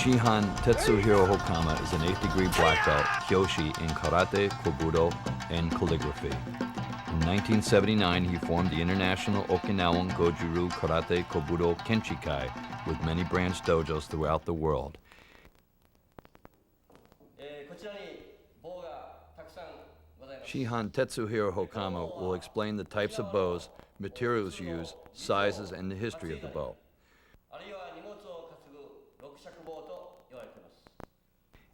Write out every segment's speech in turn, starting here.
Shihan Tetsuhiro Hokama is an 8th degree black belt kyoshi in karate, kobudo, and calligraphy. In 1979, he formed the International Okinawan Gojuru Karate Kobudo Kenchikai with many branch dojos throughout the world. Shihan Tetsuhiro Hokama will explain the types of bows, materials used, sizes, and the history of the bow.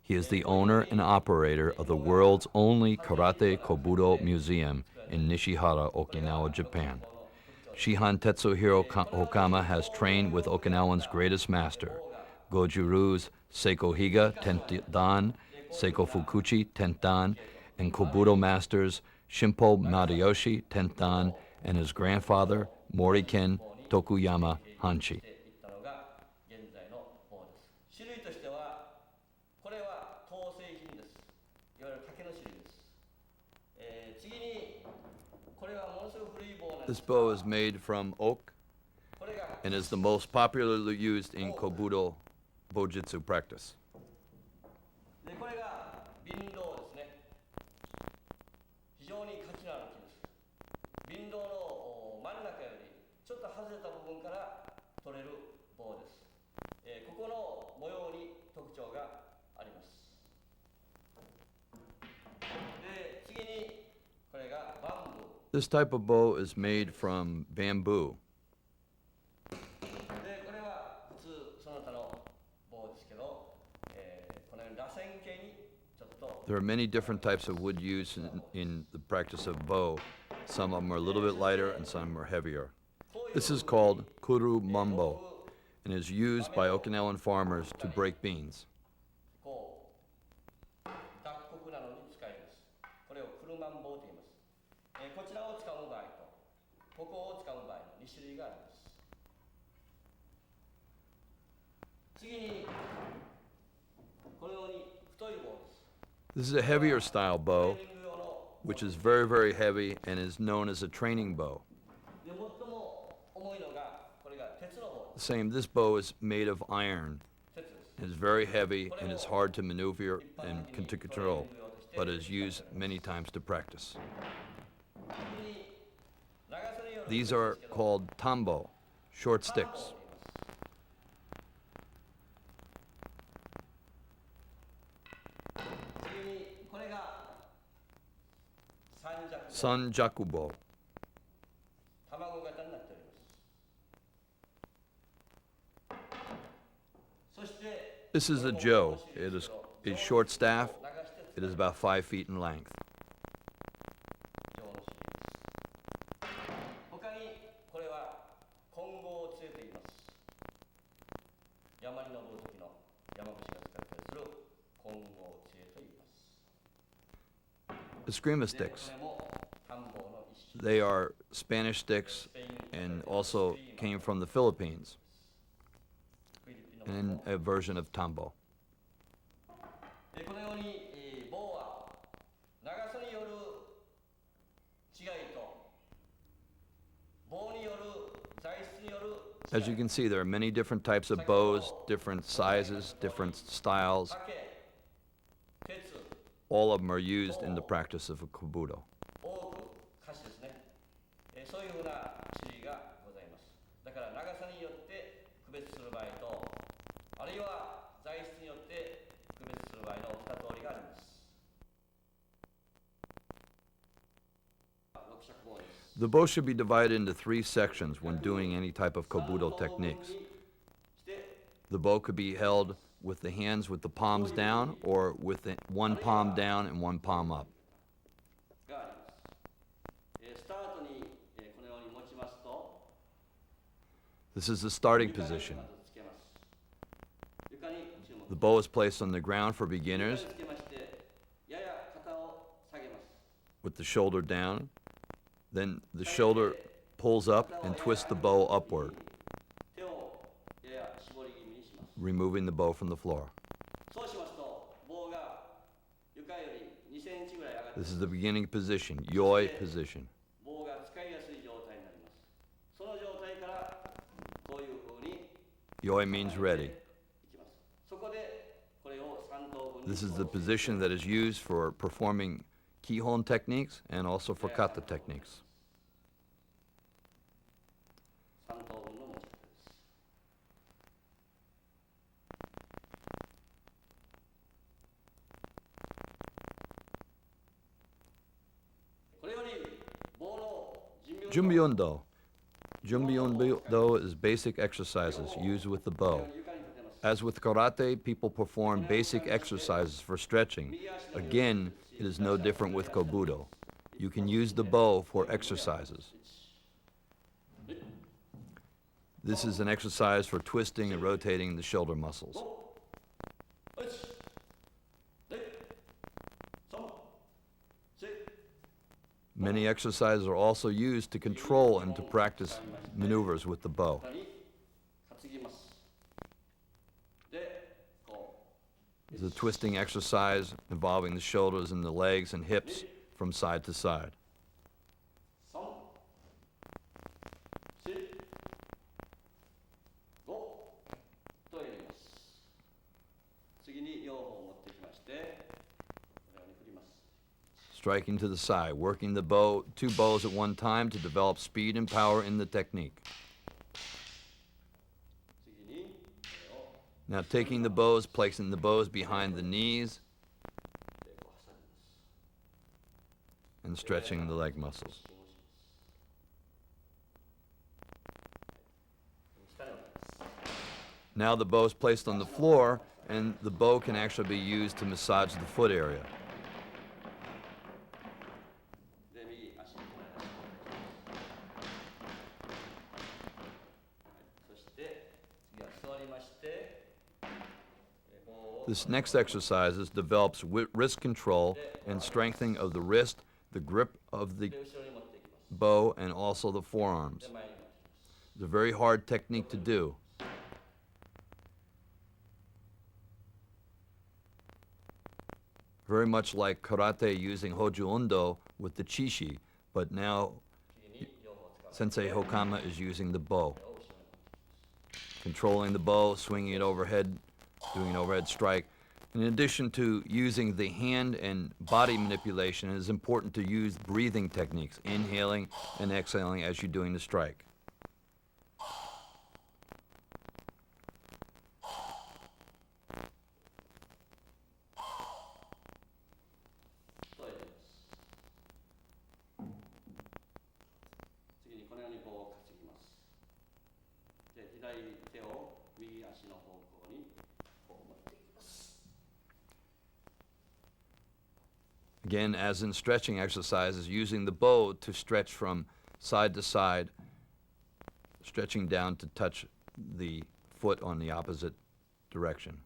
He is the owner and operator of the world's only Karate Kobudo Museum in Nishihara, Okinawa, Japan. Shihan Tetsuhiro Hokama has trained with Okinawan's greatest master, Gojurus Seiko Higa Tendan, Seiko Fukuchi Tendan, and Kobudo masters Shimpo Madayoshi Tendan and his grandfather, Moriken Tokuyama Hanshi. This bow is made from oak and is the most popularly used in Kobudo Bojutsu practice. This type of bow is made from bamboo. There are many different types of wood used in the practice of bow. Some of them are a little bit lighter and some are heavier. This is called kuru mambo and is used by Okinawan farmers to break beans. This is a heavier style bow, which is very, very heavy and is known as a training bow. This bow is made of iron. It is very heavy and is hard to maneuver and to control, but is used many times to practice. These are called tambo, short sticks. Sanjakubo. This is a jo. It is a short staff. It is about 5 feet in length. Eskrima sticks. They are Spanish sticks and also came from the Philippines, and a version of tambo. As you can see, there are many different types of bows, different sizes, different styles. All of them are used in the practice of a kobudo. The bow should be divided into 3 sections when doing any type of kobudo techniques. The bow could be held with the hands with the palms down or with one palm down and one palm up. This is the starting position. The bow is placed on the ground for beginners with the shoulder down. Then the shoulder pulls up and twists the bow upward, removing the bow from the floor. This is the beginning position, yoi position. Yoi means ready. This is the position that is used for performing Kihon techniques and also for kata techniques. 3等分の持ち方です。これより棒の準備運動 Junbi Undo is basic exercises used with the bow. As with karate, people perform basic exercises for stretching. Again, it is no different with Kobudo. You can use the bow for exercises. This is an exercise for twisting and rotating the shoulder muscles. Many exercises are also used to control and to practice maneuvers with the bow. It's a twisting exercise involving the shoulders and the legs and hips from side to side. Striking to the side, working the bow, two bows at one time to develop speed and power in the technique. Now taking the bows, placing the bows behind the knees, and stretching the leg muscles. Now the bow is placed on the floor, and the bow can actually be used to massage the foot area. This next exercise develops wrist control and strengthening of the wrist, the grip of the bow, and also the forearms. It's a very hard technique to do. Very much like karate using Hoju Undo with the chishi, but now Sensei Hokama is using the bow. Controlling the bow, swinging it overhead, doing an overhead strike. In addition to using the hand and body manipulation, it is important to use breathing techniques, inhaling and exhaling as you're doing the strike. Again, as in stretching exercises, using the bow to stretch from side to side, stretching down to touch the foot on the opposite direction.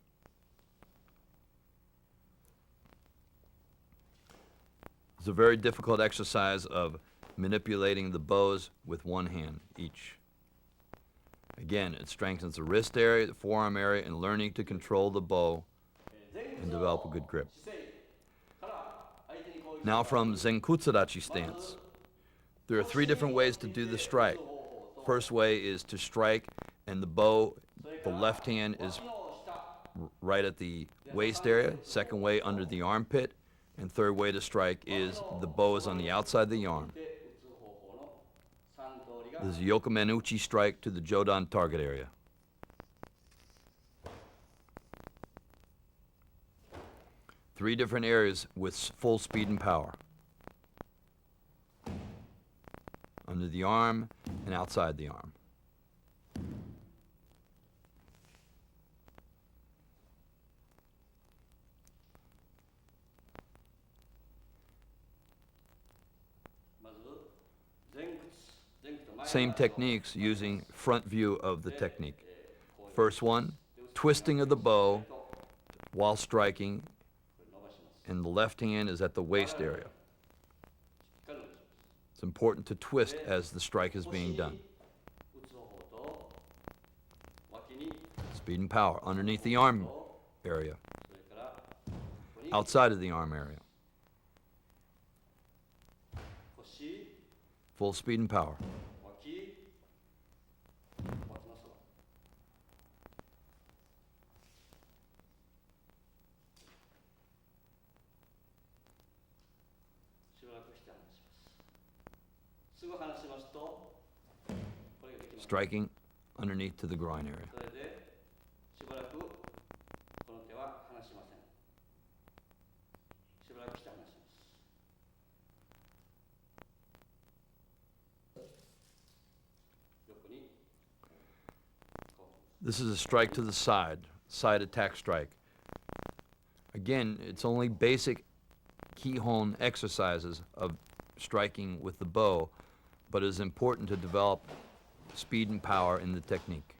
It's a very difficult exercise of manipulating the bows with one hand each. Again, it strengthens the wrist area, the forearm area, and learning to control the bow and develop a good grip. Now from Zenkutsurachi stance. There are three different ways to do the strike. First way is to strike, and the bow, the left hand is right at the waist area. Second way, under the armpit. And third way to strike is the bow is on the outside of the arm. This is Yokomen Uchi strike to the jodan target area. Three different areas with full speed and power. Under the arm and outside the arm. Same techniques using front view of the technique. First one, twisting of the bow while striking, and the left hand is at the waist area. It's important to twist as the strike is being done. Speed and power underneath the arm area, outside of the arm area. Full speed and power. しますと、これができます。 striking underneath to the groin area. それでしばらくこの手は離しません。しばらくして離します。横にこう。 This is a strike to the side attack strike. Again, it's only basic Kihon exercises of striking with the bow, but it is important to develop speed and power in the technique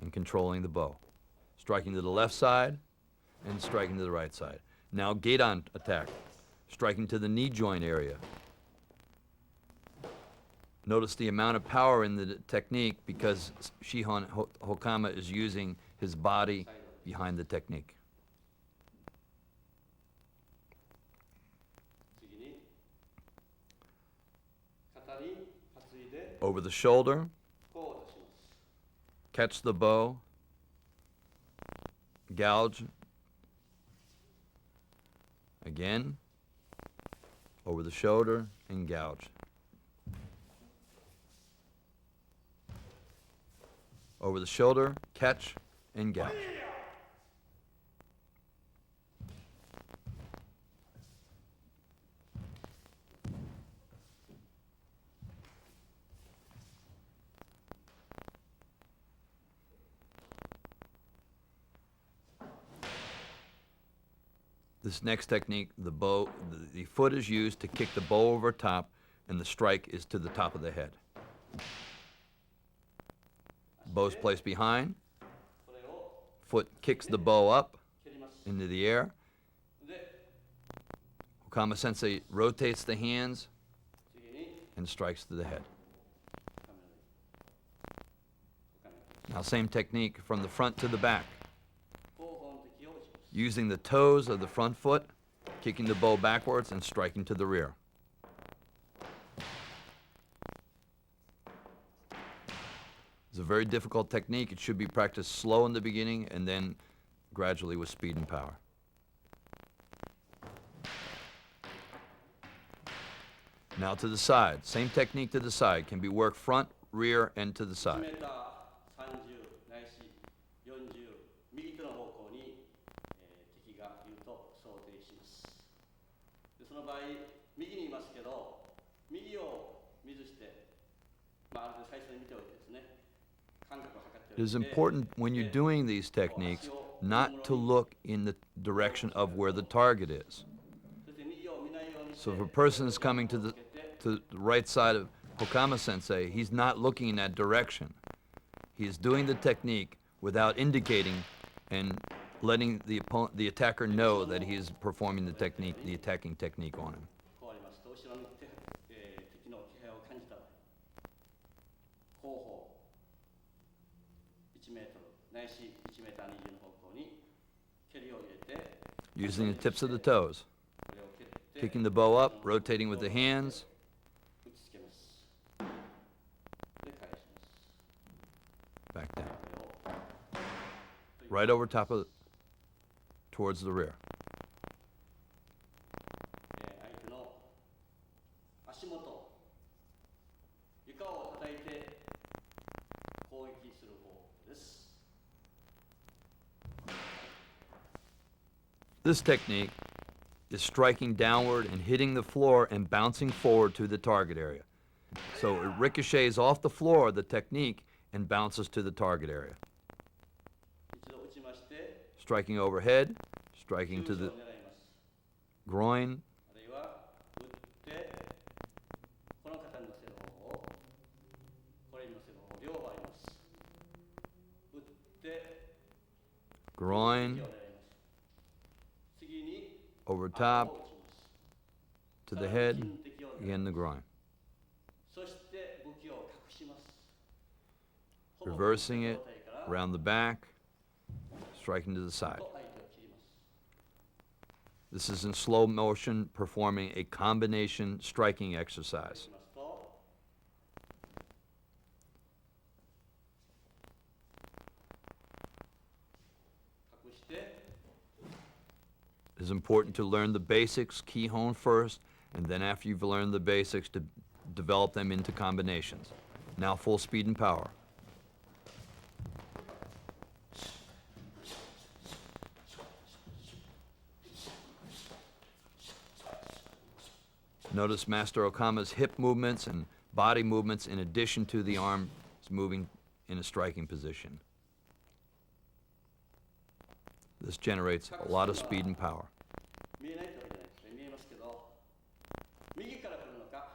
and controlling the bow. Striking to the left side and striking to the right side. Now gedan attack, striking to the knee joint area. Notice the amount of power in the technique because Shihan Hokama is using his body behind the technique. 次に肩に担いで Over the shoulder, こう出します。 catch the bow, gouge, again, over the shoulder and gouge. Over the shoulder, catch, and gouge. This next technique, the foot is used to kick the bow over top, and the strike is to the top of the head. Bow's placed behind, これを foot kicks the bow up 蹴ります。 into the air. で Hokama sensei rotates the hands 次に and strikes to the head. カメラに Now same technique from the front to the back. 後方的を打ちます。 Using the toes of the front foot, kicking the bow backwards and striking to the rear. It's a very difficult technique. It should be practiced slow in the beginning and then gradually with speed and power. Now to the side. Same technique to the side. Can be worked front, rear, and to the 1 side. メーター30ないし40右手の方向に、敵がいると想定します。でその場合右にいますけど右を見ずして、ある程度最初に見ておいてですね、感覚を測っておいて。 It is important when you're doing these techniques not to look in the direction of where the target is. そして右を見ないようにして So if a person is coming to the right side of Hokama sensei, he's not looking in that direction. He is doing the technique without indicating and letting the attacker know that he is performing the technique, the attacking technique on him. こうありますと後ろに敵の気配を感じたら後方1メートルないし1メーター20の方向に蹴りを入れて Using the tips of the toes, これを蹴って kicking the bow up, rotating with the hands, 打ちつけます。で返します。 back down. これを Right over top of, towards the rear. 相手の足元床を叩いて攻撃する方です。 This technique is striking downward and hitting the floor and bouncing forward to the target area. So it ricochets off the floor, the technique, and bounces to the target area. 一度打ちまして Striking overhead, striking to 急所 the を狙います。 groin, あるいは打ってこの肩に乗せる方法これに乗せる方法両方あります。打って次を groin, 狙います。次に over 顎 top, を打ちます。 to the head, again the groin. そして武器を隠します。 Reversing it around the back, striking to the side. 相手を切ります。 This is in slow motion, performing a combination striking exercise. ますと 隠して It is important to learn the basics, Kihon first, and then after you've learned the basics, to develop them into combinations. Now full speed and power. Notice Master Okama's hip movements and body movements in addition to the arms moving in a striking position. This generates a lot of speed and power. 見えないってわけじゃないですね。見えますけど、右から来るのか、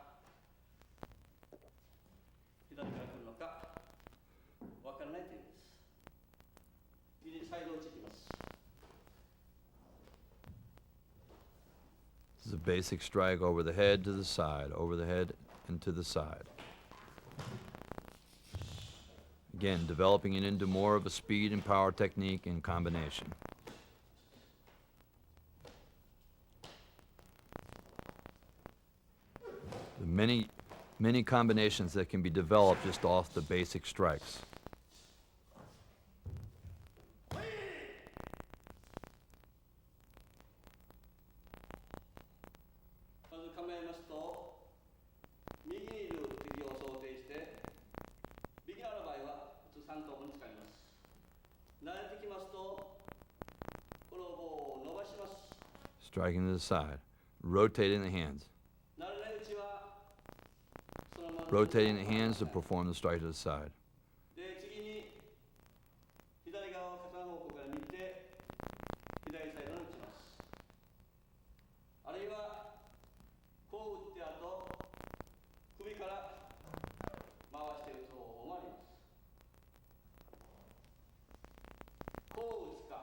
左から来るのか、分からないというんです。右サイド打ちいきます。This is a basic strike over the head to the side, over the head and to the side. Again, developing it into more of a speed and power technique in combination. Many combinations that can be developed just off the basic strikes. まず構えますと、右にいる敵を想定して、ビギナーの場合は普通3等分に使います。慣れてきますと、この棒を伸ばします。Striking to the side, rotating the hands. 慣れないうちは、そのまま Rotating the hands to perform the strike to the side. で、次に左側を片方向から見て、左サイドに打ちます。あるいは、こう打ってあと、首から回して打つ方法もあります。こう打つか、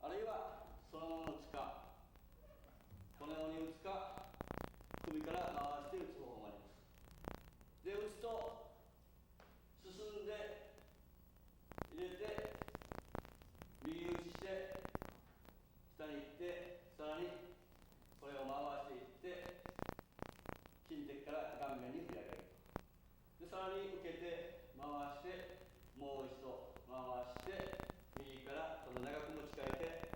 あるいはそのまま打つか、このように打つか、首から回して打つ方法もあります。で、打つと、進んで、入れて、右打ちして、下に行って、さらにこれを回していって、金敵から顔面に振り上げる。で、さらに受けて、回して、もう一度回して、右からこの長く持ち替えて、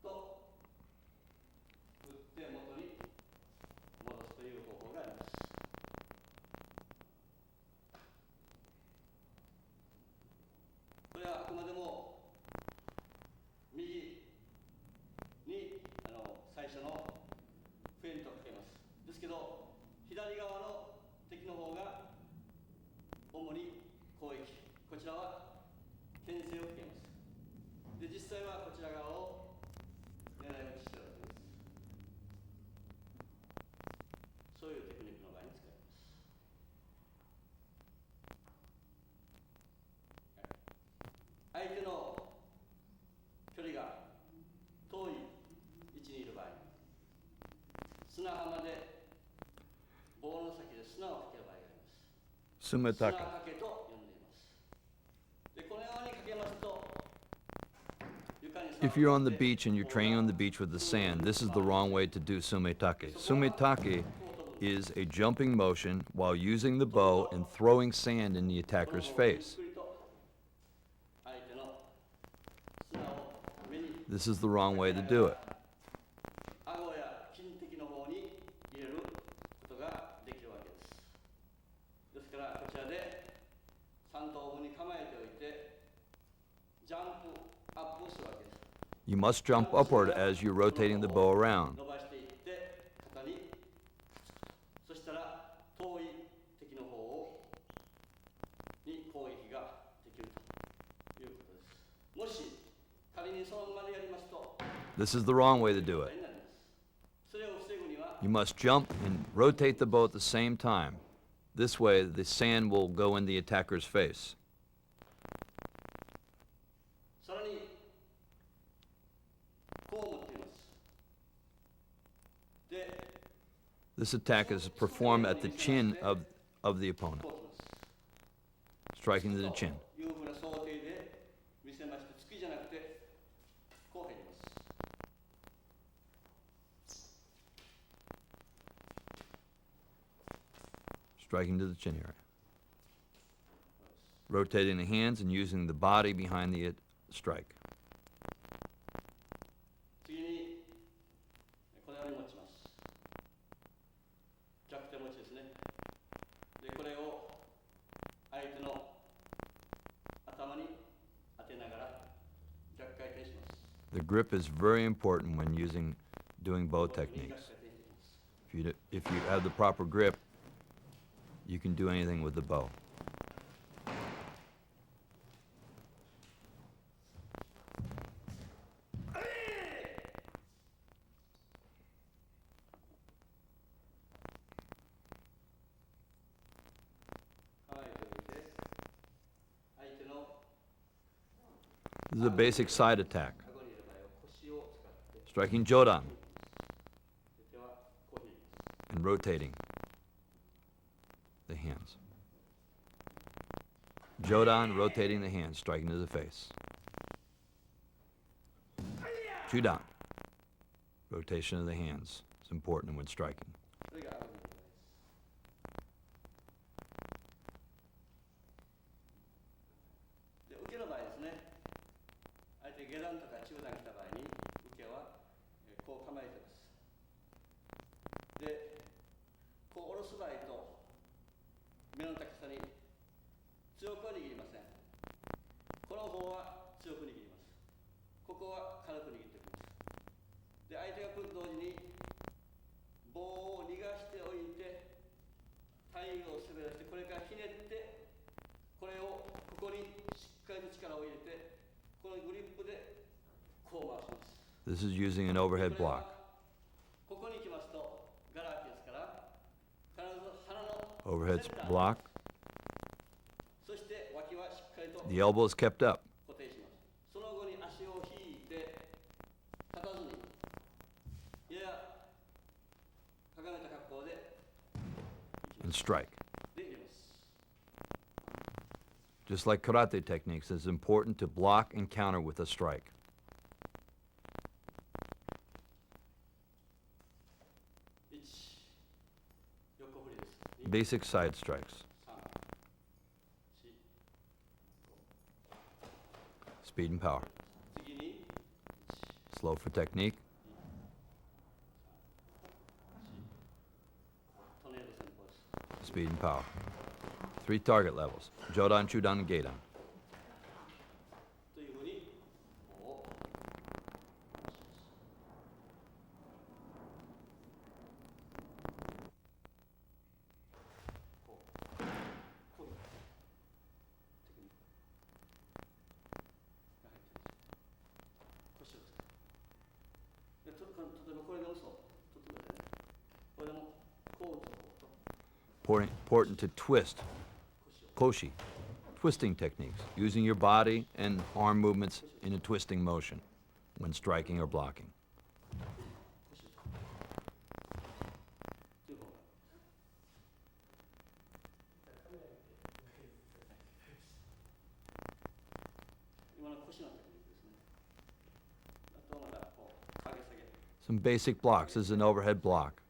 と、打って元に戻すという方法があります。これはあくまでも右に最初のフェイントをかけます。ですけど、左側の敵の方が主に攻撃、こちらは牽制をかけます。で、実際はこちら側を狙い撃ちしているわけです。そういうテクニックの場合に使います。相手の距離が遠い位置にいる場合、砂浜で棒の先で砂をかける場合があります。砂 Sumitake. かけと呼んでいます。で、このようにかけますと、床に If you're on the beach and you're training on the beach with the sand, this is the wrong way to do sumitake. Sumitake is a jumping motion while using the bow and throwing sand in the attacker's face. This is the wrong way to do it. 顎や金敵の方に入れることができるわけです。ですからこちらで3等分に構えておいてジャンプアップをするわけです。You must jump upward as you're rotating the bow around. 伸ばしていって肩にそしたら遠い敵の方に攻撃ができるということです。もし仮にそのままでやりますと This is the wrong way to do it. それを防ぐには You must jump and rotate the bow at the same time. This way, the sand will go in the attacker's face. さらにこう持っています。で、 This attack is performed at the chin of the opponent, こうします。 striking to the chin. というふうな想定で見せまして、突きじゃなくてこう入ります。Striking to the chin area. Rotating the hands and using the body behind the strike. 次にこのように持ちます。逆手持ちですね。The grip is very important when doing bow techniques. If you have the proper grip, you can do anything with the bow. This is a basic side attack. Striking jodan and rotating the hands. Jodan, rotating the hands, striking to the face. Chudan, rotation of the hands. It's important when striking. 下段とか中段来た場合に受けはこう構えてます。で、こう下ろす場合と目の高さに強くは握りません。この方は強く握ります。ここは軽く握っておきます。で、相手が来ると同時に棒を逃がしておいて体を滑らして、これからひねってこれをここにしっかりと力を入れて、このグリップでこう回します。 This is using an overhead block. ここに来ますとガラ空きですから必ず鼻の Overhead block. そして脇はしっかりと The elbow is kept up 固定します。その後に足を引いて立たずにややかがめた格好で and strike. で入れます。 Just like karate techniques, it's important to block and counter with a strike. 1横振りです。 Basic side strikes. 3 4 Speed and power. 次に Slow for technique. トネード戦法です。 Speed and power. 3 target levels: jodan, chudan, and gedan. というふうにこう回します。こうこういうテクニックが入ってるんです。腰を使う。で例えばこれでもそう。ちょっと待ってね。これでもこう打つ方と Important to twist. Koshi. Twisting techniques, using your body and arm movements in a twisting motion when striking or blocking. 腰を使う。という方が。今の腰のテクニックですね。あとまだこう上げ下げ。 Some basic blocks. This is an overhead block.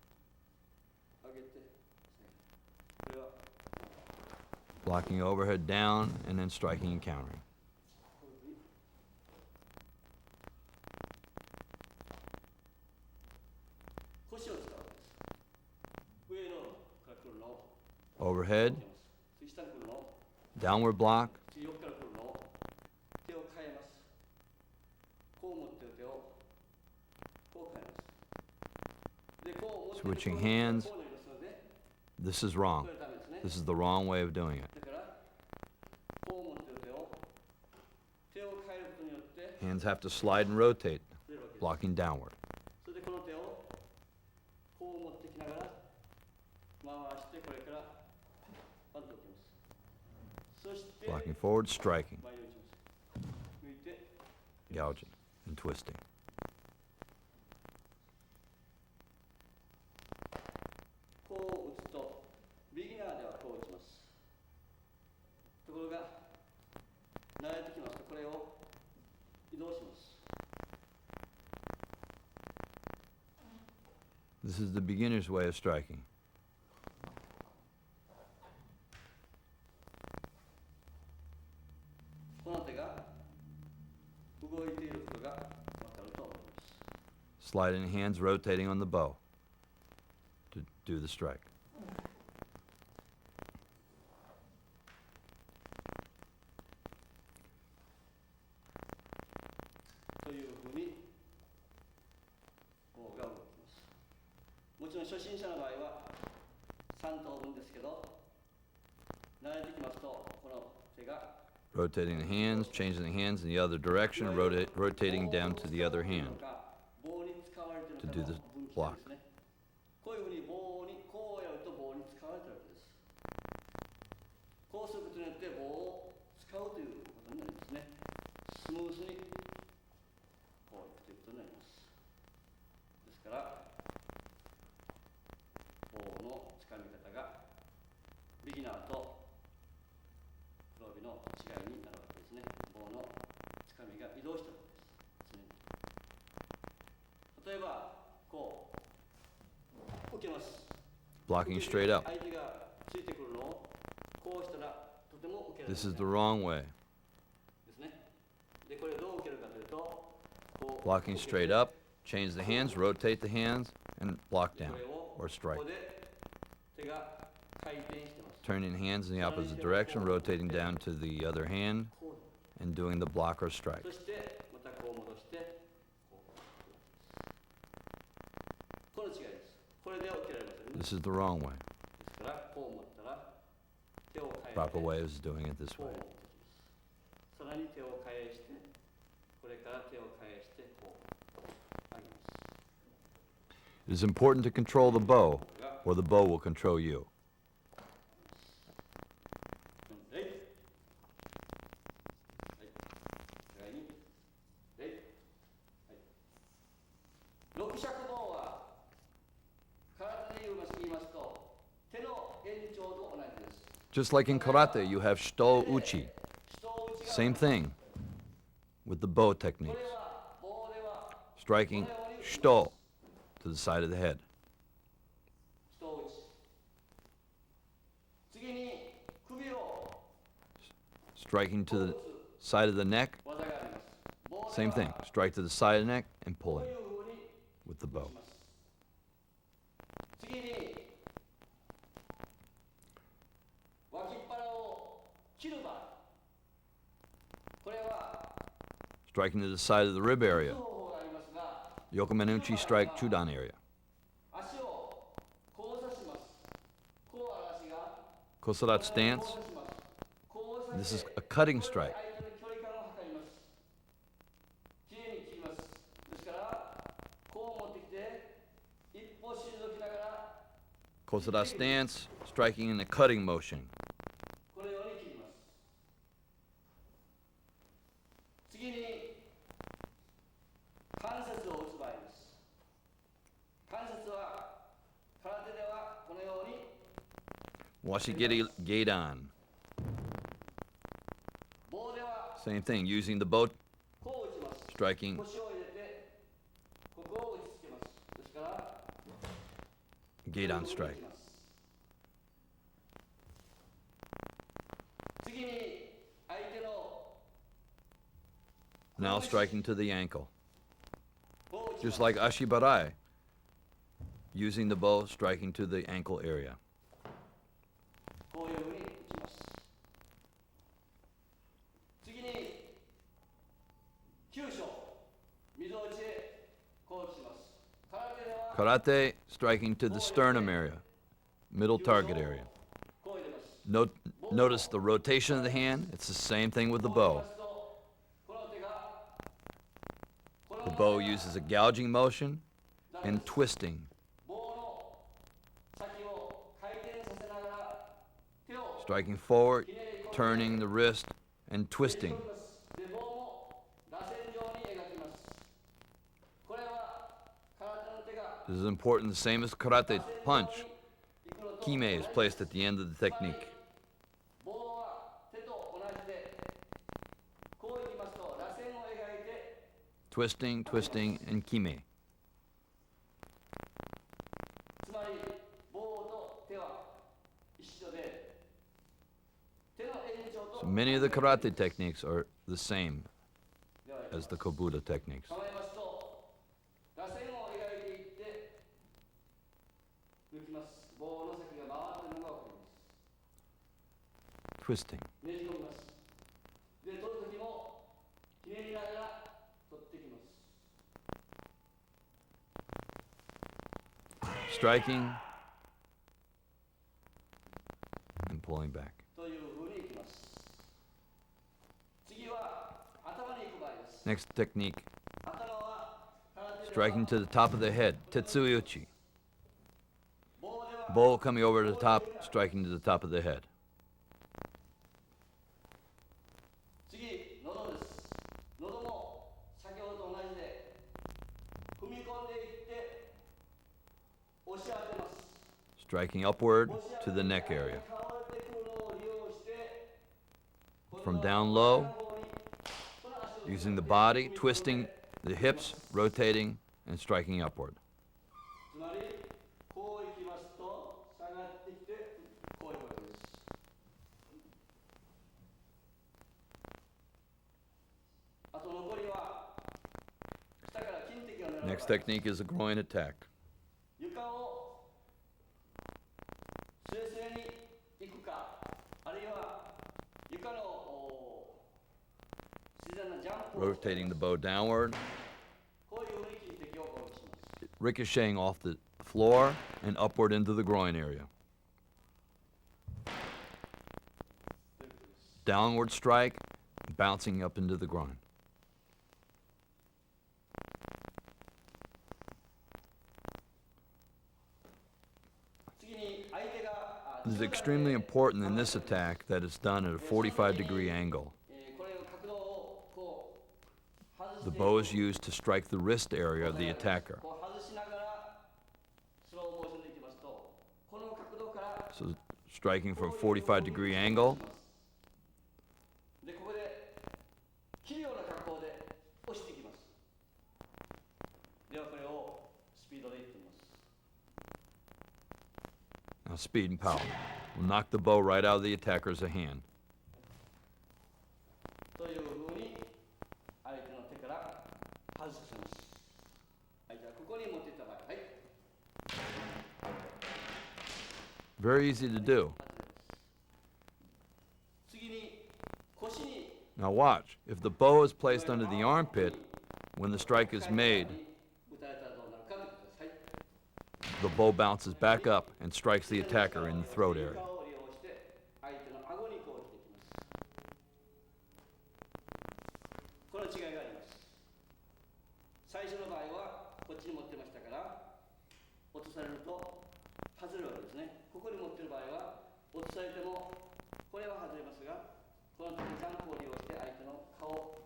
上げて、これは Blocking overhead down and then striking and countering. こういうふうに腰を使うわけです。上のから来るのを Overhead, 受けます。次下に来るのを downward block, 次横から来るのを手を変えます。こう持ってる手をこう変えます。で、こう持ってる Switching こう hands. こうなりますので、 This is こ wrong. れダメですね。 This is the wrong way of doing it. だからこう持ってる手を変えることによって Hands have to slide and rotate, 出るわけです。 blocking downward. それでこの手をこう持ってきながら回してこれからパンと置きます。そして Blocking forward, striking, 前に打ちます。抜いて gouging, and twisting. こう打つとビギナーではこう打ちます。ところが慣れてきますとこれを移動します。 This is the beginner's way of striking. この手が動いていることがわかると思います。 Sliding hands, rotating on the bow to do the strike. というふうに心者の場合は3等分ですけど、慣れてきますとこの手が Rotating the hands, changing the hands in the other direction, rotating down to the other hand 棒に使われている to の do か the の分岐 block. ですね。こういうふうに棒にこうやると棒に使われているわけです。こうすることによって棒を使うということになりますね。スムーズにこういくということになります。ですから棒のつかみ方がビギナーとプロビの違いになるわけですね。棒のつかみが移動しているわけです。例えばこう受けます。 Blocking straight up. 相手がついてくるのをこうしたらとても受けられま This せん is the wrong way. ですね。でこれをどう受けるかというとこう Blocking straight up, change the hands, rotate the hands, and block こ down れを or こ strike. こで手が回転してます。 Turning hands in the opposite direction, rotating down to the other hand, こう and doing the block or strike. そしてまたこう戻してこうこの違いです。これで受けられませんね。 This is the wrong way. ですからこう持ったら手を変えて Proper way is doing it this こう way. 持ってきます。さらに手を返してこれから手を返してこう上げます。 It is important to control the bow, or the bow will control you. レイはい互いにレイはい六尺棒は空手で言いますと手の延長と同じです。 Just like in karate, you have shito uchi. 人を内側 Same thing with the bow こ techniques. れは棒では Striking shito to the side of the head. 人を内次に首を Striking to the side of the neck, 技があります。棒では same thing. Strike to the side of the neck and こ pull うい in うふうに with the bow. します。次に脇っ腹を切る場合、これは Striking to the side of the rib 打つ area. 方法がありますが、 Yokomenuchi strike chudan area. 足を交差します。こう足が Kosarat 交 stance. 差します。交差 This し is て a cutting これ strike. で相手の距離感を測ります。きれいに切ります。ですからこう持ってきて一歩退きながら Kosarat stance, striking in a cutting motion. このように切ります。次に関節を打つ場合です。関節は空手ではこのように Washigiri gedan. 棒では Same thing, using the bow こう打ちます。 striking 腰を入れてここを打ちつけます。ですから gedan こういうふうに strike. 打ちます。次に相手の Now striking to the ankle. 棒を打ちます。 Just like ashibarai, using the bow, striking to the ankle area. こういうふうに打ちます。次に急所、溝打ちへこう打ちます。空手では Karate, striking to the sternum area, middle target area. こう入れます。 Notice the rotation of the hand. It's the same thing with the こう入れ bow. ますとこの手がこの The まま bow uses a gouging motion and twisting, 棒の先を回転させながら手を striking forward, turning the wrist, and twisting. で棒も螺旋状に描きます。これは空手の手が This is important, the same as karate 螺旋 punch. 状に行くのと Kime is placed at the end of the technique. 棒は手と同じでこういきますと螺旋を描いて Twisting, twisting, and kime. つまり棒と手は一緒で手の延長と So many of the karate techniques are the same では as the Kobudo techniques. 構えますと螺旋を描いていって抜きます。棒の先が回っているのが分かります。 Twisting. ねじ込みます。で、取るときもひねりながら取ってきます。 Striking, pulling back. というふうにいきます。次は頭に行く場合です。 Next technique, 頭は空手では striking to the top of the head, Tetsuuchi. 棒では Bowl coming over to the top, striking to the top of the head. 次、喉です。喉も先ほどと同じで踏み込んでいって押し当てます。 Striking upward to the neck area. 倒れてくるのを利用して From down low, using the body, twisting the hips, rotating, and striking upward. つまりこういきますと下がってきてこういうことです。あと残りは下から金敵を狙う。 Next technique is a groin attack. 床をスレスレに行くか、あるいは床の自然なジャンプを Rotating the bow downward, こういうふうに金敵を攻撃します。 ricocheting off the floor and upward into the groin area. Downward strike, bouncing up into the groin. 次に相手が It is extremely important in this attack that it's done at a 45-degree angle. これを角度をこう外して The bow is used to strike the wrist area of the attacker. こう外しながらスローモーションでいきますとこの角度から So striking from a 45-degree angle, でここで切るような格好で押していきます。ではこれをスピードでいってみます。 now speed and power, will knock the bow right out of the attacker's hand. というふうに相手の手から外させます。はい、じゃあここに持っていった場合、はい。 Very easy to do. 次に腰に Now watch, if the bow is placed under the armpit, when the strike is made, 打たれたらどうなるかということです。はい。 the bow bounces back up and strikes the attacker in the throat area. 床を利用して相手の顎にこう来てきます。この違いがあります。最初の場合はこっちに持ってましたから落とされると外れるわけですね。ここに持ってる場合は落とされてもこれは外れますが、この時ジャンプを利用して相手の顔、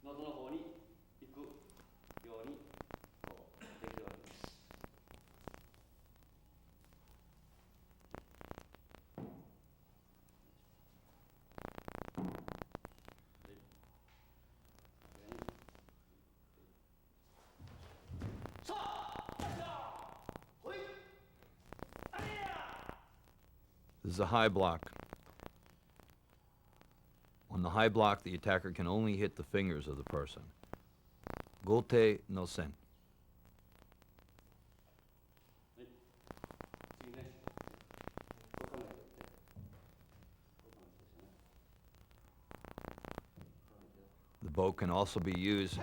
喉の方に行くようにこうできるわけです。 This is a high block. On the high block, the attacker can only hit the fingers of the person. Gote no sen. 次ね。こう考えてって。The bow can also be used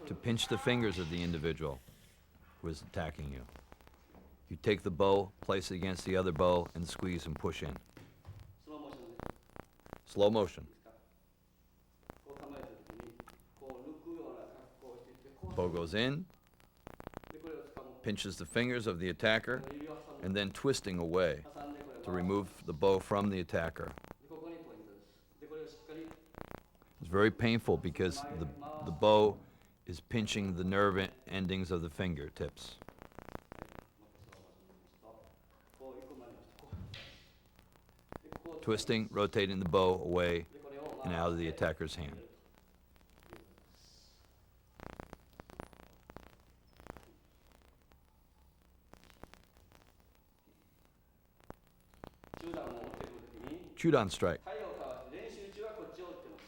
to pinch the fingers of the individual who is attacking you. You take the bow, place it against the other bow, and squeeze and push in. スローモーションで Slow motion. こう構えた時にこう抜くような格好をしていってこう Bow goes in, でこれを掴む pinches the fingers of the attacker, 指を挟む and then twisting away 挟んでこれ to を remove the bow from the attacker. でここにポイントです。でこれをしっかり It's very painful because the bow is pinching the nerve endings of the fingertips. こういうまでこうでこう Twisting, rotating the bow away でこれを and out of the attacker's hand. 中段を持ってくる時に Chudan strike. 体をかわして練習中はこっちを打ってます。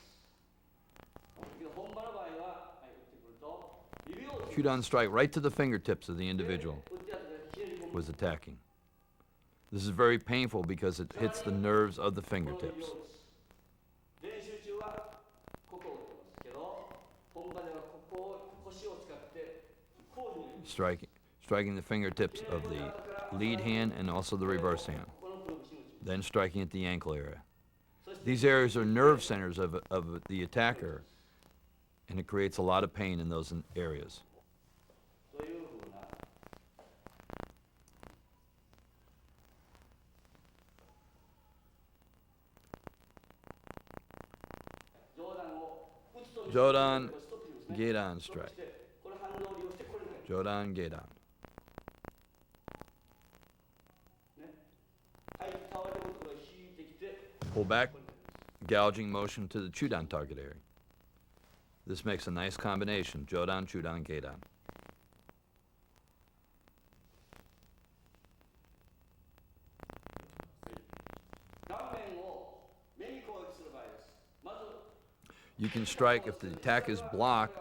だけど本場の場合は、はい、打ってくると指を Chudan strike right to the fingertips of the individual 打ってやったらひねり込む who is attacking. This is very painful because it hits the nerves of the fingertips. 練習中はここを打ってますけど、本場ではここを腰を使ってこういうふうに Striking the fingertips of the lead hand and also the reverse hand. このプロブシムチ then striking at the ankle area. These areas are nerve centers of the attacker, and it creates a lot of pain in those areas. というふうな上段を打つと見せる Jodan, これストップしますね gedan ストップ strike. してこれ反動を利用してこれで Jodan, gedan. ねはい倒れることが引いてきて Pull back, gouging motion to the chudan target area. This makes a nice combination, jodan, chudan, gedan. 顔面を目に攻撃する場合ですまず You can strike if the attack is blocked,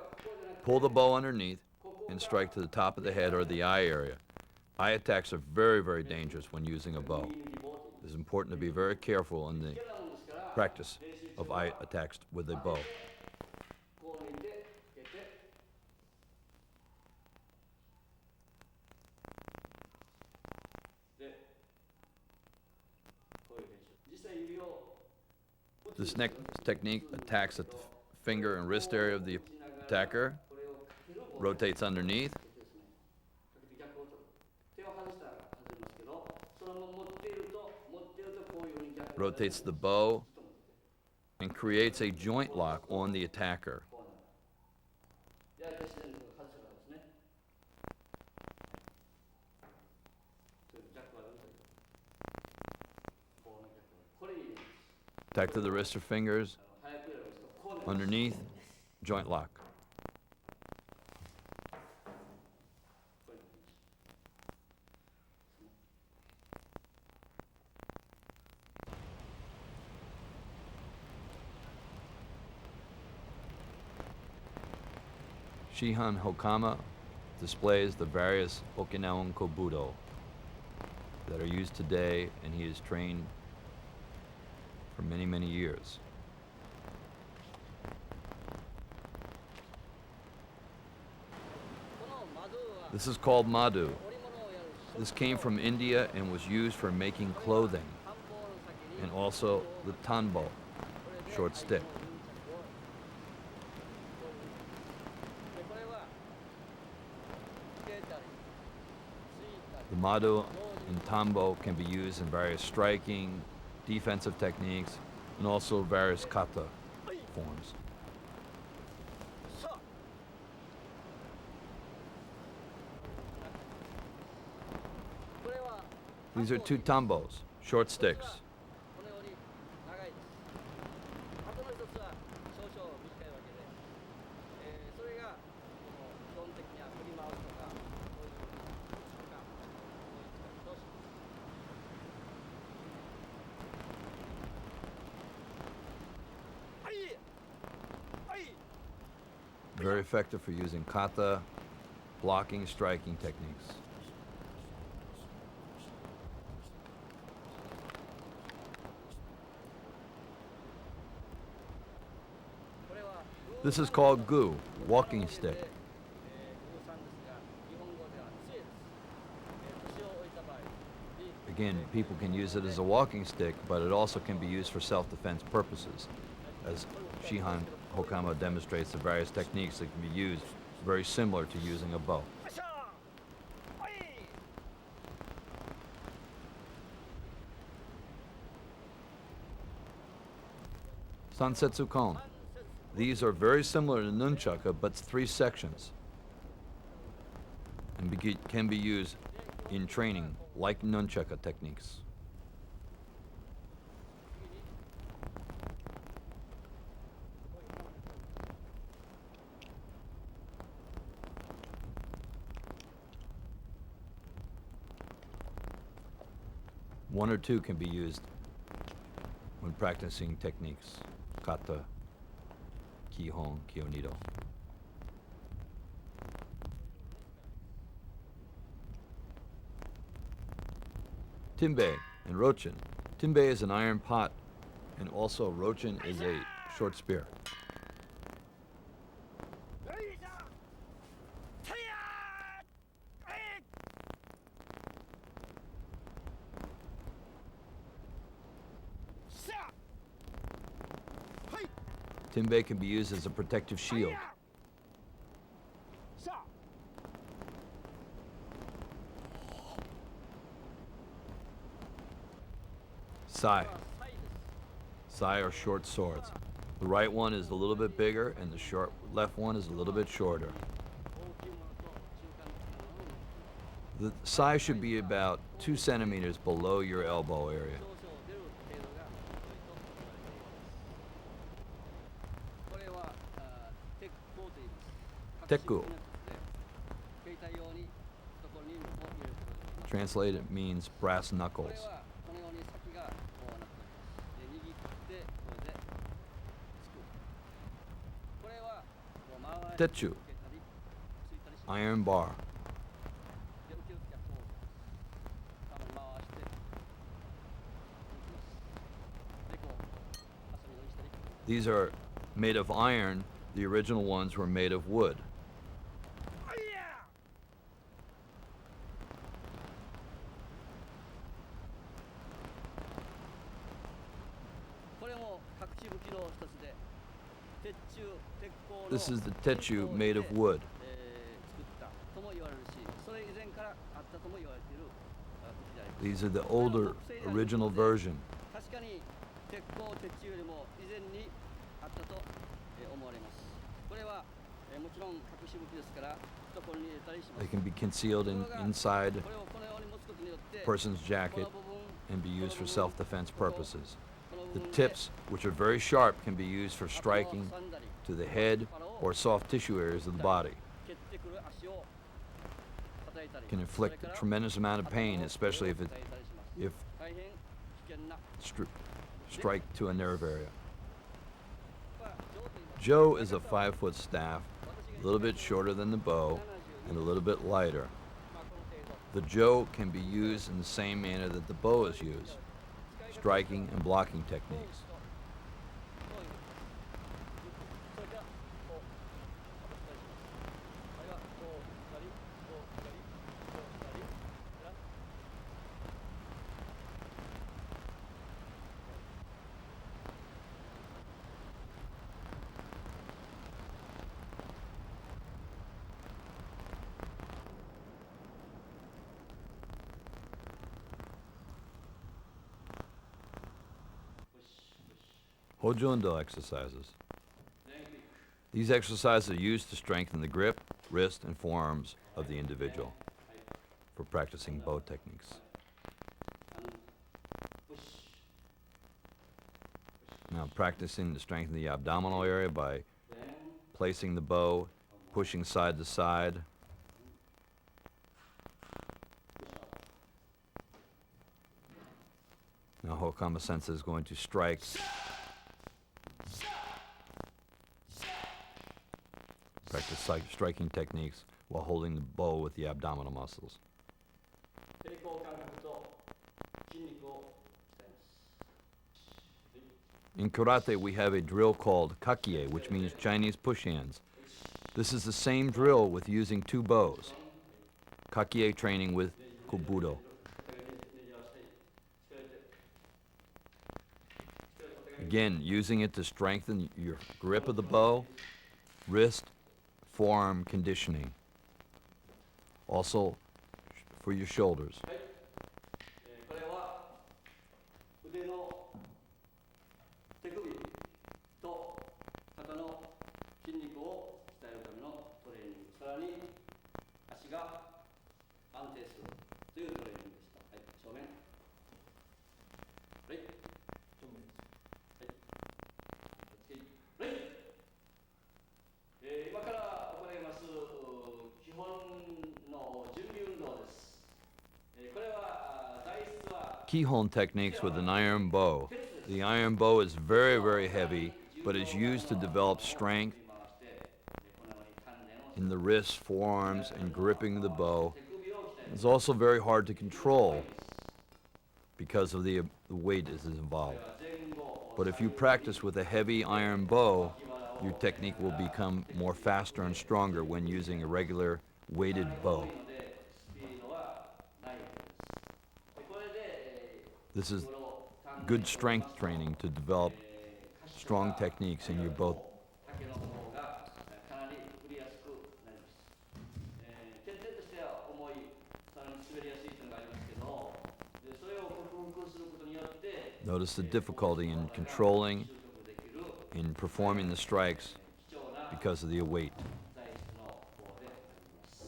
pull the bow underneath, and strike to the top of the head or the eye area. Eye attacks are very, very dangerous when using a bow. It's important to be very careful in the practice of eye attacks with a bow. こう抜いてつけてでこういう練習実際指を This next technique attacks at the finger and wrist area of the attacker, これをかけるボール rotates underneath, ですねかけて逆を取る手を外したら外れますけどそのまま持っているとこういうふうに逆を rotates the bow, and creates a joint lock on the attacker. こうなるで自然に外せばですね逆はどういうこうの逆これに入れます Attack to the wrist or fingers, 早くやりますとこうなります underneath, joint lock. こういうふうに Shihan Hokama displays the various Okinawan Kobudo that are used today, and he is trained for many, many years. This is called Madu. This came from India and was used for making clothing, and also the tanbo, short stick. The Madu and Tambo can be used in various striking, defensive techniques, and also various kata forms. These are two tambos, short sticks. このように長いですあとの一つは少々短いわけで、それが基本的には振り回すとかこういう習慣こういう使い方をします。Very effective for using kata, blocking, striking techniques. This is called gu, walking stick. Again, people can use it as a walking stick, but it also can be used for self-defense purposes. As Shihan Hokama demonstrates the various techniques that can be used, very similar to using a bow. Sansetsu kon. These are very similar to nunchaka, but 3 sections, and can be used in training like nunchaka techniques. One or two can be used when practicing techniques, kata, Kihon, Kyonido. Timbe and Rochin. Timbe is an iron pot, and also Rochin is a short spear. Timbe can be used as a protective shield. Sai. Sai are short swords. The right one is a little bit bigger and the left one is a little bit shorter. The sai should be about 2 centimeters below your elbow area. Teku. Translated means brass knuckles. Tetsu. Iron bar. These are made of iron. The original ones were made of wood. This is the tetsu made of wood. These are the older, original version. They can be concealed inside a person's jacket and be used for self-defense purposes. The tips, which are very sharp, can be used for striking to the head or soft tissue areas of the body. Can inflict a tremendous amount of pain, especially if strike to a nerve area. Jo is a 5-foot staff, a little bit shorter than the bow and a little bit lighter. The jo can be used in the same manner that the bow is used, striking and blocking techniques. Hojundo exercises. These exercises are used to strengthen the grip, wrist, and forearms of the individual for practicing bow techniques. Now practicing to strengthen the abdominal area by placing the bow, pushing side to side. Now Hokama Sensei is going to strike. Practice striking techniques while holding the bow with the abdominal muscles. In karate, we have a drill called kakie, which means Chinese push hands. This is the same drill with using 2 bows. Kakie training with Kobudo. Again, using it to strengthen your grip of the bow, wrist, forearm conditioning. Also for your shoulders. Kihon techniques with an iron bow. The iron bow is very, very heavy, but is used to develop strength in the wrists, forearms, and gripping the bow. It's also very hard to control because of the weight that is involved. But if you practice with a heavy iron bow, your technique will become more faster and stronger when using a regular weighted bow. This is good strength training to develop strong techniques in your both. 竹の方がかなり振りやすくなります。欠点としては重い、さらに滑りやすいというのがありますけど、でそれを克服することによって、Notice the difficulty in controlling, in performing the strikes 貴重な because of the weight. 材質の方であります。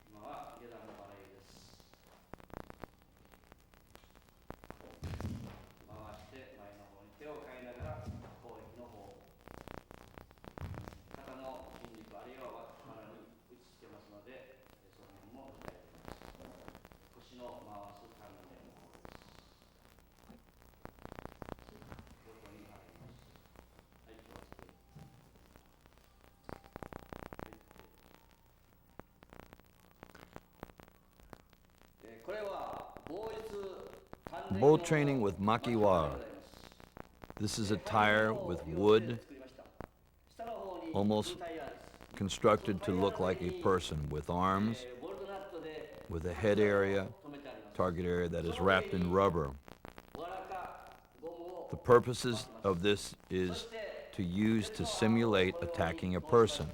今は下段のバレエです。回して前の方に手を変えながら攻撃の方、肩の筋肉あるいは腹に打ちつけますので、その辺も鍛えています。腰の回す関連の方です。横に入ります。はい、気をつけて。これは棒術鍛錬 Bow の training with makiwara. This is a tire with wood, almost constructed to look like a person, with arms, with a head area, target area that is wrapped in rubber. The purposes of this is to use to simulate attacking a person.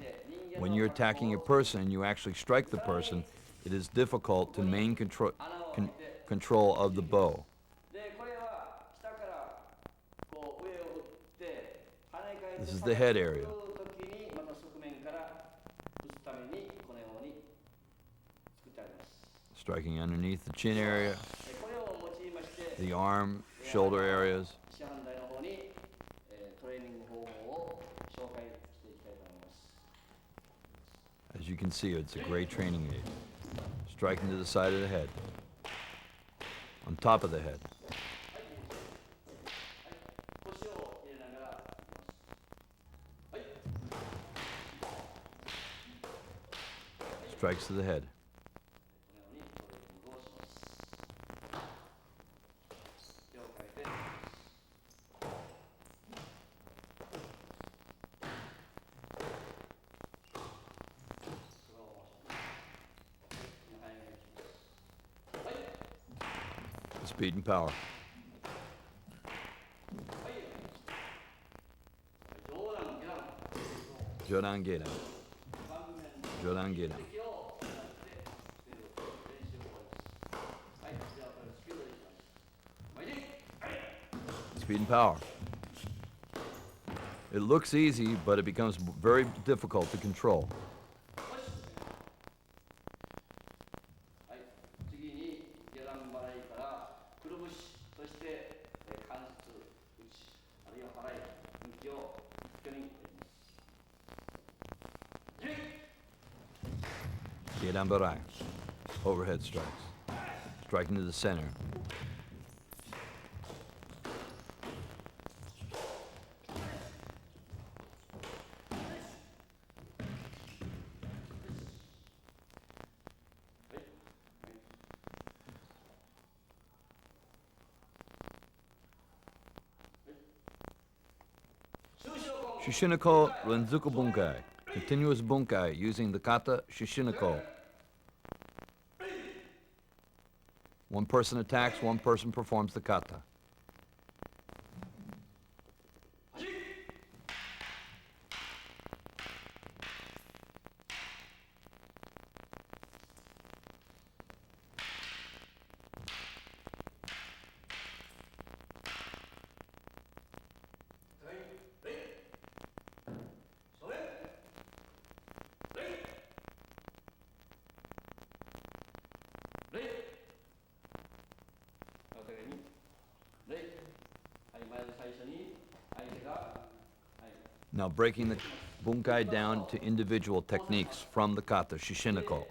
When you're attacking a person and you actually strike the person, it is difficult to maintain control of the bow. This is the head area. Striking underneath the chin area, the arm, shoulder areas. As you can see, it's a great training aid. Striking to the side of the head, on top of the head. Strikes to the head. Speed and power. Jodan gedan. Jodan gedan. Speed and power. It looks easy, but it becomes very difficult to control. Gedan barai. Overhead strikes. Striking to the center. Shishinako Renzuku Bunkai. Continuous bunkai using the kata Shishinako. One person attacks, one person performs the kata. Now breaking the bunkai down to individual techniques from the kata, Shishinako.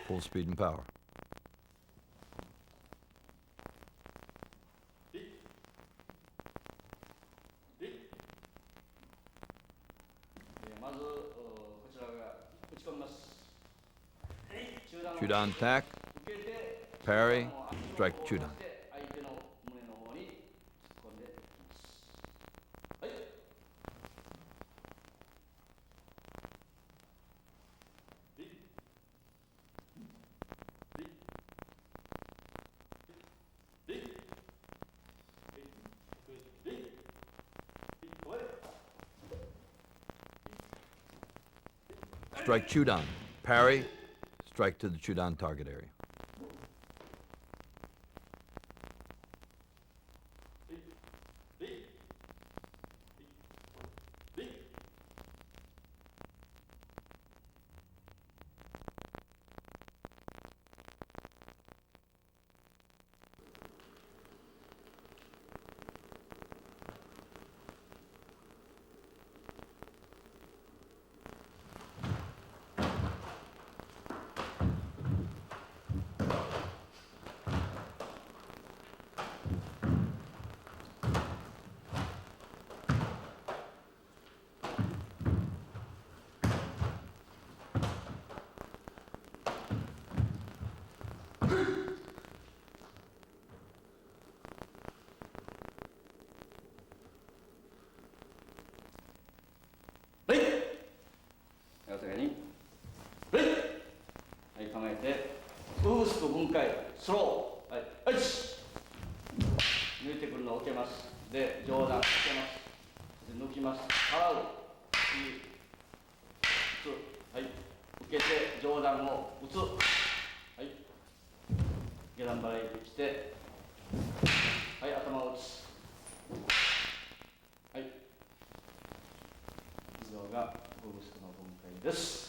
Full speed and power. chudan attack, parry, strike chudan. Strike chudan, parry, strike to the chudan target area.分解スロー、はい、はい、抜いてくるのを受けます。で、上段受けます。で、抜きます。払う。はい、受けて上段を打つ。はい、下段払い来て、はい、頭を打つ。はい、以上がブーストの分解です。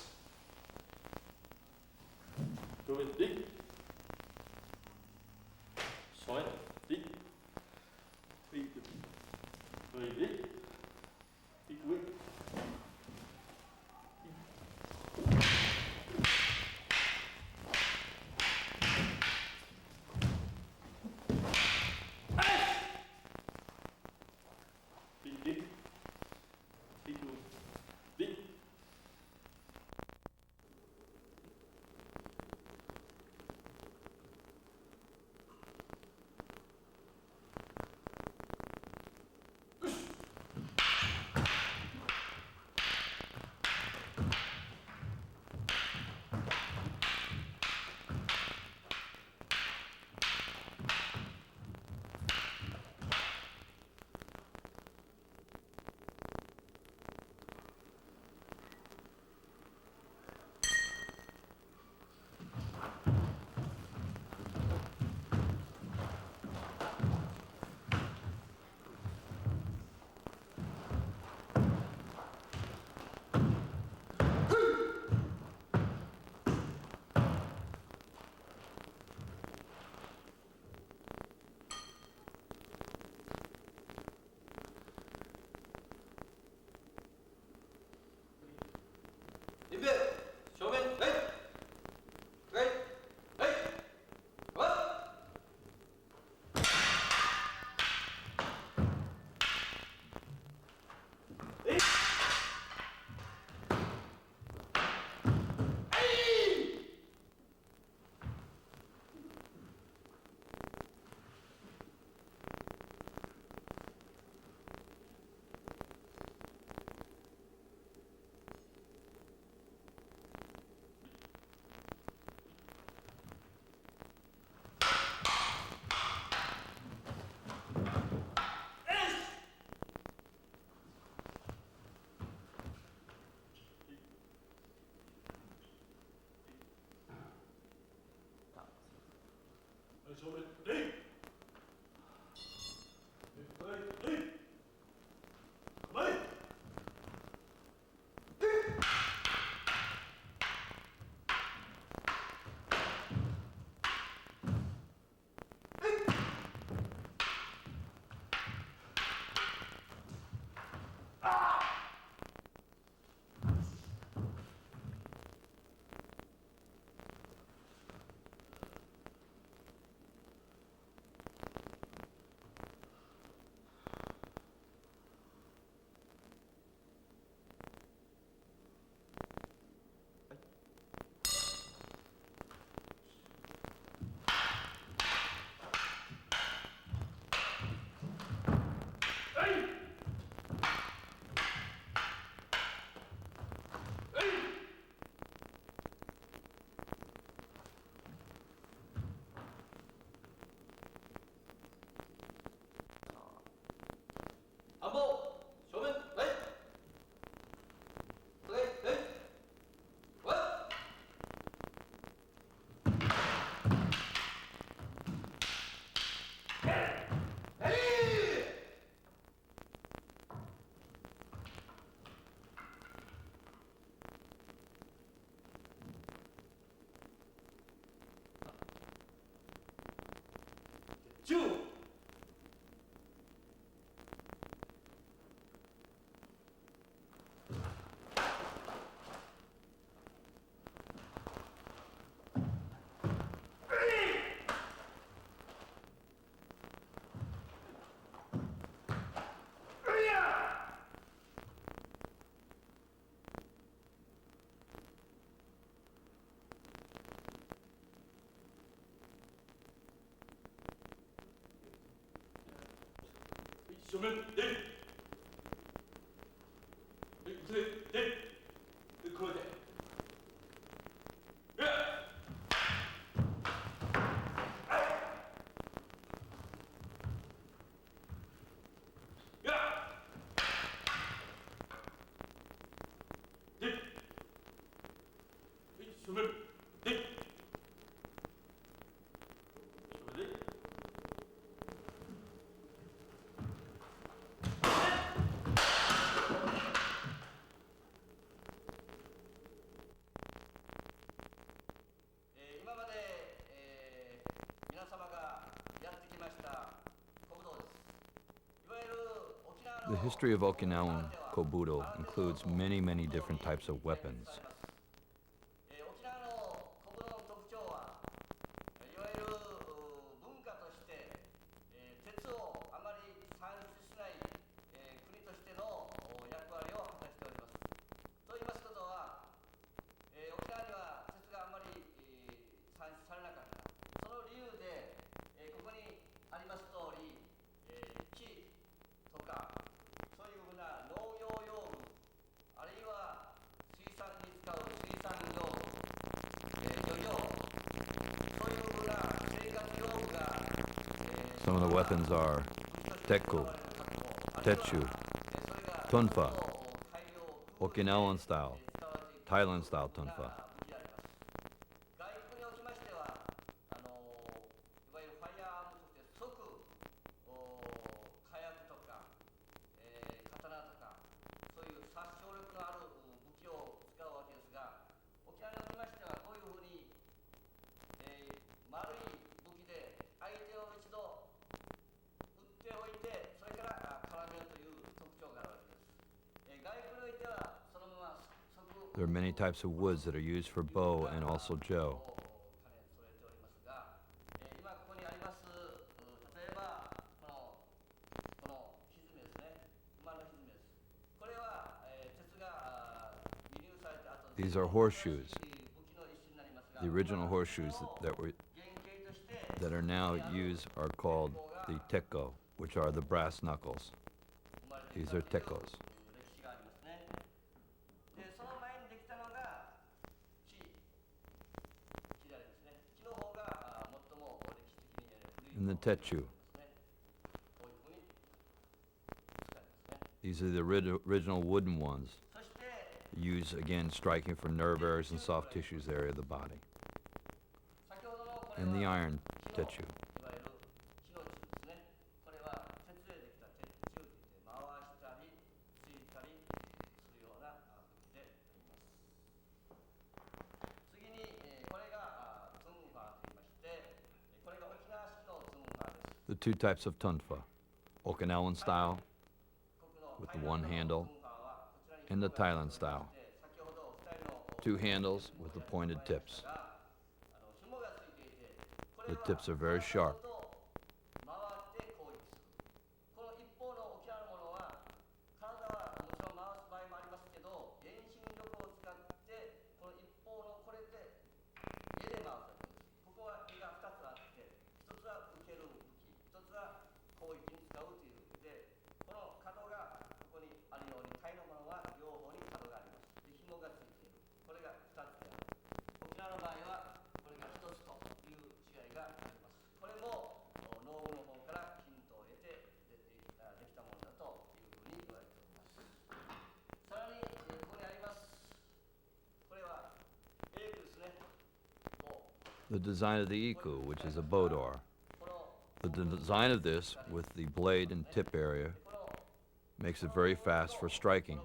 The history of Okinawan Kobudo includes many, many different types of weapons. Some of the weapons are tekku, techu, tonfa, Okinawan style, Thailand style tonfa. There are many types of woods that are used for bow and also jo. These are horseshoes. The original horseshoes that are now used are called the tekko, which are the brass knuckles. These are tekkos. And the techu. These are the original wooden ones, used again striking for nerve areas and soft tissues area of the body. And the iron techu. The two types of tonfa, Okinawan style with the one handle and the Thailand style, two handles with the pointed tips. The tips are very sharp. The design of the iku, which is a bow door. The design of this, with the blade and tip area, makes it very fast for striking.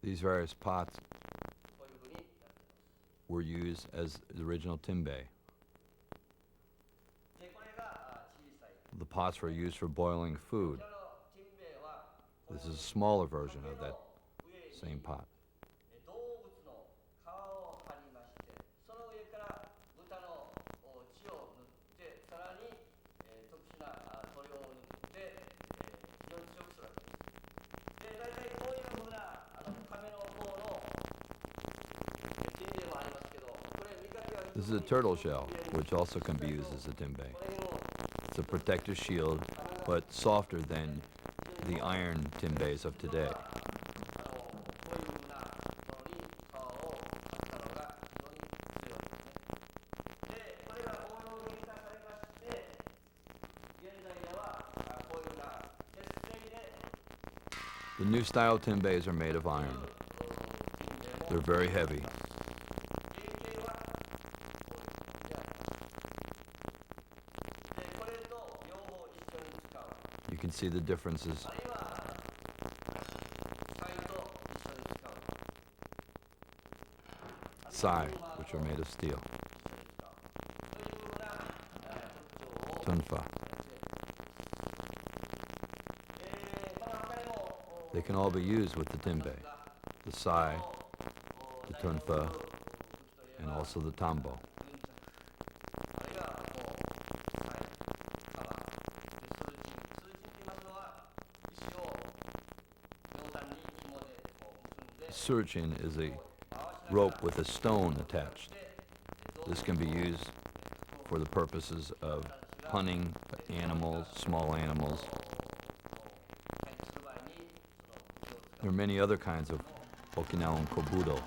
These various pots were used as the original timbe. The pots were used for boiling food. This is a smaller version of that same pot. This is a turtle shell, which also can be used as a tenbei. It's a protective shield, but softer than the iron tenbeis of today. The new style tenbeis are made of iron. They're very heavy. You can see the differences. Sai, which are made of steel. Tunfa. They can all be used with the tenbei, the sai, the tunfa, and also the tambo. Surchin is a rope with a stone attached. This can be used for the purposes of hunting animals, small animals. There are many other kinds of Okinawan Kobudo.